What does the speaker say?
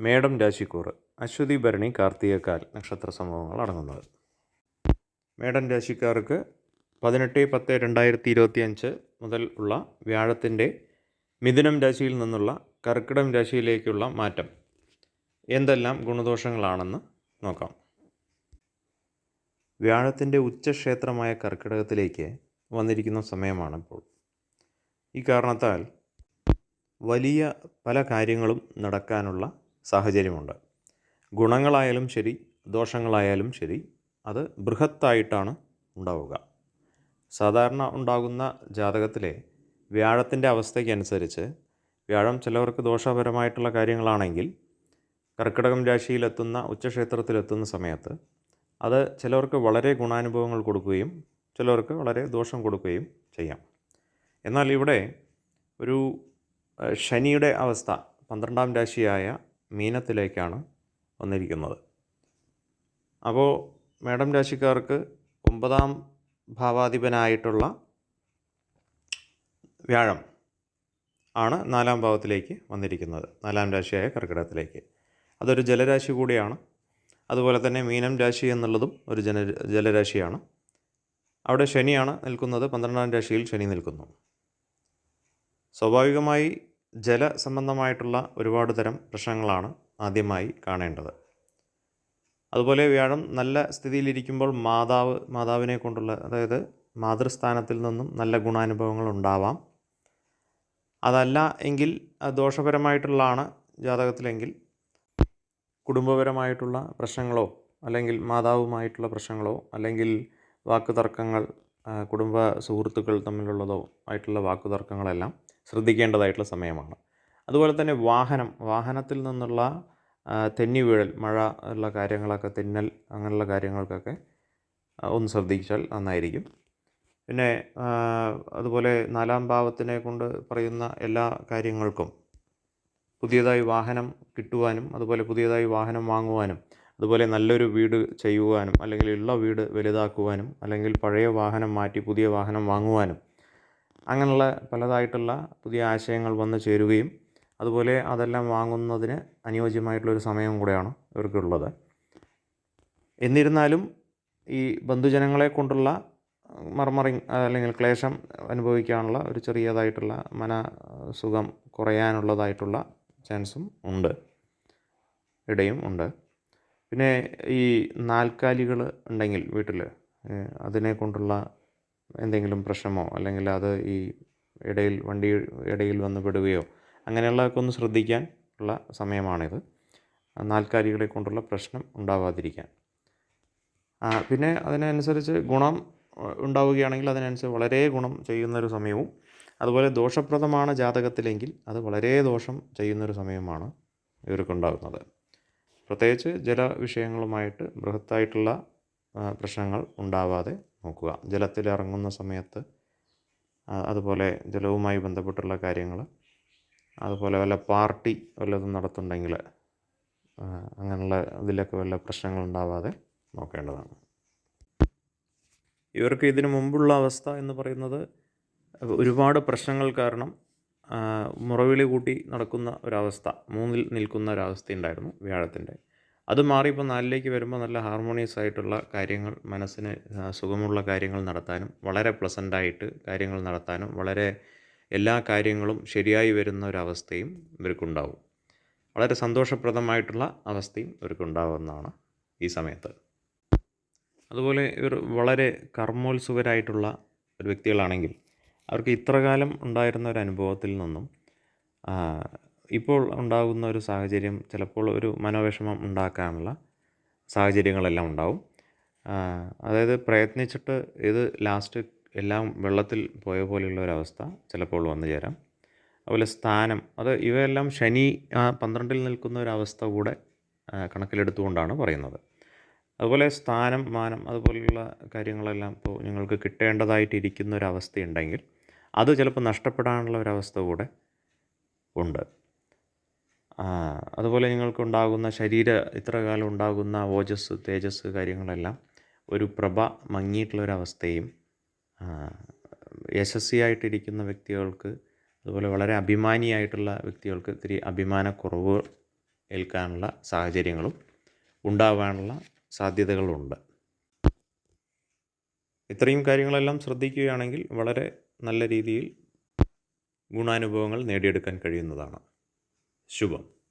മേടം രാശിക്കൂറ് അശ്വതി ഭരണി കാർത്തികക്കാൽ നക്ഷത്ര സംഭവങ്ങൾ അടങ്ങുന്നത്. മേടം രാശിക്കാർക്ക് 18/10/2025 മുതൽ ഉള്ള വ്യാഴത്തിൻ്റെ മിഥുനം രാശിയിൽ നിന്നുള്ള കർക്കിടകം രാശിയിലേക്കുള്ള മാറ്റം എന്തെല്ലാം ഗുണദോഷങ്ങളാണെന്ന് നോക്കാം. വ്യാഴത്തിൻ്റെ ഉച്ചക്ഷേത്രമായ കർക്കിടകത്തിലേക്ക് വന്നിരിക്കുന്ന സമയമാണിപ്പോൾ. ഈ കാരണത്താൽ വലിയ പല കാര്യങ്ങളും നടക്കാനുള്ള സാഹചര്യമുണ്ട്. ഗുണങ്ങളായാലും ശരി, ദോഷങ്ങളായാലും ശരി, അത് ബൃഹത്തായിട്ടാണ് ഉണ്ടാവുക. സാധാരണ ഉണ്ടാകുന്ന ജാതകത്തിലെ വ്യാഴത്തിൻ്റെ അവസ്ഥയ്ക്കനുസരിച്ച് വ്യാഴം ചിലവർക്ക് ദോഷപരമായിട്ടുള്ള കാര്യങ്ങളാണെങ്കിൽ കർക്കിടകം രാശിയിലെത്തുന്ന ഉച്ചക്ഷേത്രത്തിലെത്തുന്ന സമയത്ത് അത് ചിലവർക്ക് വളരെ ഗുണാനുഭവങ്ങൾ കൊടുക്കുകയും ചിലവർക്ക് വളരെ ദോഷം കൊടുക്കുകയും ചെയ്യാം. എന്നാൽ ഇവിടെ ഒരു ശനിയുടെ അവസ്ഥ 12ാം രാശിയായ മീനത്തിലേക്കാണ് വന്നിരിക്കുന്നത്. അപ്പോൾ മേടം രാശിക്കാർക്ക് 9ാം ഭാവാധിപനായിട്ടുള്ള വ്യാഴം ആണ് 4ാം ഭാവത്തിലേക്ക് വന്നിരിക്കുന്നത്, 4ാം രാശിയായ കർക്കിടകത്തിലേക്ക്. അതൊരു ജലരാശി കൂടിയാണ്. അതുപോലെ തന്നെ മീനം രാശി എന്നുള്ളതും ഒരു ജലരാശിയാണ്. അവിടെ ശനിയാണ് നിൽക്കുന്നത്, 12ാം രാശിയിൽ ശനി നിൽക്കുന്നു. സ്വാഭാവികമായി ജലസംബന്ധമായിട്ടുള്ള ഒരുപാട് തരം പ്രശ്നങ്ങളാണ് ആദ്യമായി കാണേണ്ടത്. അതുപോലെ വ്യാഴം നല്ല സ്ഥിതിയിലിരിക്കുമ്പോൾ മാതാവിനെ കൊണ്ടുള്ള, അതായത് മാതൃസ്ഥാനത്തിൽ നിന്നും നല്ല ഗുണാനുഭവങ്ങൾ ഉണ്ടാവാം. അതല്ല എങ്കിൽ ദോഷപരമായിട്ടുള്ളതാണ് ജാതകത്തിലെങ്കിൽ കുടുംബപരമായിട്ടുള്ള പ്രശ്നങ്ങളോ അല്ലെങ്കിൽ മാതാവുമായിട്ടുള്ള പ്രശ്നങ്ങളോ അല്ലെങ്കിൽ വാക്കുതർക്കങ്ങൾ, കുടുംബ സുഹൃത്തുക്കൾ തമ്മിലുള്ളതോ ആയിട്ടുള്ള വാക്കുതർക്കങ്ങളെല്ലാം ശ്രദ്ധിക്കേണ്ടതായിട്ടുള്ള സമയമാണ്. അതുപോലെ തന്നെ വാഹനത്തിൽ നിന്നുള്ള തെന്നി വീഴൽ, മഴ ഉള്ള കാര്യങ്ങളൊക്കെ, തെന്നൽ അങ്ങനെയുള്ള കാര്യങ്ങൾക്കൊക്കെ ഒന്ന് ശ്രദ്ധിച്ചാൽ നന്നായിരിക്കും. പിന്നെ അതുപോലെ 4ാം ഭാവത്തിനെ കൊണ്ട് പറയുന്ന എല്ലാ കാര്യങ്ങൾക്കും പുതിയതായി വാഹനം കിട്ടുവാനും അതുപോലെ പുതിയതായി വാഹനം വാങ്ങുവാനും അതുപോലെ നല്ലൊരു വീട് ചെയ്യുവാനും അല്ലെങ്കിൽ ഉള്ള വീട് വലുതാക്കുവാനും അല്ലെങ്കിൽ പഴയ വാഹനം മാറ്റി പുതിയ വാഹനം വാങ്ങുവാനും അങ്ങനെയുള്ള പലതായിട്ടുള്ള പുതിയ ആശയങ്ങൾ വന്നു ചേരുകയും അതുപോലെ അതെല്ലാം വാങ്ങുന്നതിന് അനുയോജ്യമായിട്ടുള്ളൊരു സമയം കൂടെയാണ് ഇവർക്കുള്ളത്. എന്നിരുന്നാലും ഈ ബന്ധുജനങ്ങളെ കൊണ്ടുള്ള മർമറിങ് അല്ലെങ്കിൽ ക്ലേശം അനുഭവിക്കാനുള്ള ഒരു ചെറിയതായിട്ടുള്ള മനസുഖം കുറയാനുള്ളതായിട്ടുള്ള ചാൻസും ഉണ്ട്, ഇടയും ഉണ്ട്. പിന്നെ ഈ നാൽക്കാലികൾ ഉണ്ടെങ്കിൽ വീട്ടിൽ അതിനെ കൊണ്ടുള്ള എന്തെങ്കിലും പ്രശ്നമോ അല്ലെങ്കിൽ അത് ഈ വണ്ടി ഇടയിൽ വന്ന് പെടുകയോ അങ്ങനെയുള്ളതൊക്കെ ഒന്ന് ശ്രദ്ധിക്കാൻ ഉള്ള സമയമാണിത്, നാൽക്കാലികളെ കൊണ്ടുള്ള പ്രശ്നം ഉണ്ടാവാതിരിക്കാൻ. പിന്നെ അതിനനുസരിച്ച് ഗുണം ഉണ്ടാവുകയാണെങ്കിൽ അതിനനുസരിച്ച് വളരെ ഗുണം ചെയ്യുന്നൊരു സമയവും, അതുപോലെ ദോഷപ്രദമാണ് ജാതകത്തിലെങ്കിൽ അത് വളരെ ദോഷം ചെയ്യുന്നൊരു സമയമാണ് ഇവർക്കുണ്ടാകുന്നത്. പ്രത്യേകിച്ച് ജലവിഷയങ്ങളുമായിട്ട് ബൃഹത്തായിട്ടുള്ള പ്രശ്നങ്ങൾ ഉണ്ടാവാതെ നോക്കുക. ജലത്തിലിറങ്ങുന്ന സമയത്ത് അതുപോലെ ജലവുമായി ബന്ധപ്പെട്ടുള്ള കാര്യങ്ങൾ, അതുപോലെ വല്ല പാർട്ടി വല്ലതും നടത്തുന്നുണ്ടെങ്കിൽ അങ്ങനെയുള്ള ഇതിലൊക്കെ വല്ല പ്രശ്നങ്ങൾ ഉണ്ടാവാതെ നോക്കേണ്ടതാണ്. ഇവർക്ക് ഇതിനു മുമ്പുള്ള അവസ്ഥ എന്ന് പറയുന്നത് ഒരുപാട് പ്രശ്നങ്ങൾ കാരണം മുറവിളി കൂട്ടി നടക്കുന്ന ഒരവസ്ഥ, 3ൽ നിൽക്കുന്ന ഒരവസ്ഥ ഉണ്ടായിരുന്നു വ്യാഴത്തിൻ്റെ. അത് മാറി ഇപ്പോൾ 4ലേക്ക് വരുമ്പോൾ നല്ല ഹാർമോണിയസ് ആയിട്ടുള്ള കാര്യങ്ങൾ, മനസ്സിന് സുഖമുള്ള കാര്യങ്ങൾ നടത്താനും വളരെ പ്ലസൻ്റായിട്ട് കാര്യങ്ങൾ നടത്താനും വളരെ എല്ലാ കാര്യങ്ങളും ശരിയായി വരുന്ന ഒരവസ്ഥയും ഇവർക്കുണ്ടാവും. വളരെ സന്തോഷപ്രദമായിട്ടുള്ള അവസ്ഥയും ഇവർക്കുണ്ടാവുന്നതാണ് ഈ സമയത്ത്. അതുപോലെ ഇവർ വളരെ കർമ്മോത്സുകരായിട്ടുള്ള ഒരു വ്യക്തികളാണെങ്കിൽ അവർക്ക് ഇത്രകാലം ഉണ്ടായിരുന്ന ഒരു അനുഭവത്തിൽ നിന്നും ഇപ്പോൾ ഉണ്ടാകുന്ന ഒരു സാഹചര്യം ചിലപ്പോൾ ഒരു മനോവിഷമം ഉണ്ടാക്കാനുള്ള സാഹചര്യങ്ങളെല്ലാം ഉണ്ടാവും. അതായത് പ്രയത്നിച്ചിട്ട് ഇത് ലാസ്റ്റ് എല്ലാം വെള്ളത്തിൽ പോയ പോലെയുള്ള ഒരവസ്ഥ ചിലപ്പോൾ വന്നു ചേരാം. അതുപോലെ സ്ഥാനം, ഇവയെല്ലാം ശനി 12ൽ നിൽക്കുന്ന ഒരവസ്ഥ കൂടെ കണക്കിലെടുത്തുകൊണ്ടാണ് പറയുന്നത്. അതുപോലെ സ്ഥാനം, മാനം അതുപോലെയുള്ള കാര്യങ്ങളെല്ലാം ഇപ്പോൾ നിങ്ങൾക്ക് കിട്ടേണ്ടതായിട്ടിരിക്കുന്ന ഒരവസ്ഥയുണ്ടെങ്കിൽ അത് ചിലപ്പോൾ നഷ്ടപ്പെടാനുള്ള ഒരവസ്ഥ കൂടെ ഉണ്ട്. അതുപോലെ നിങ്ങൾക്കുണ്ടാകുന്ന ഇത്ര കാലം ഉണ്ടാകുന്ന ഓജസ്, തേജസ് കാര്യങ്ങളെല്ലാം ഒരു പ്രഭ മങ്ങിയിട്ടുള്ളൊരവസ്ഥയും, യശസ്വിയായിട്ടിരിക്കുന്ന വ്യക്തികൾക്ക് അതുപോലെ വളരെ അഭിമാനിയായിട്ടുള്ള വ്യക്തികൾക്ക് ഇത്തിരി അഭിമാനക്കുറവ് ഏൽക്കാനുള്ള സാഹചര്യങ്ങളും ഉണ്ടാവാനുള്ള സാധ്യതകളുണ്ട്. ഇത്രയും കാര്യങ്ങളെല്ലാം ശ്രദ്ധിക്കുകയാണെങ്കിൽ വളരെ നല്ല രീതിയിൽ ഗുണാനുഭവങ്ങൾ നേടിയെടുക്കാൻ കഴിയുന്നതാണ്. ശുഭം.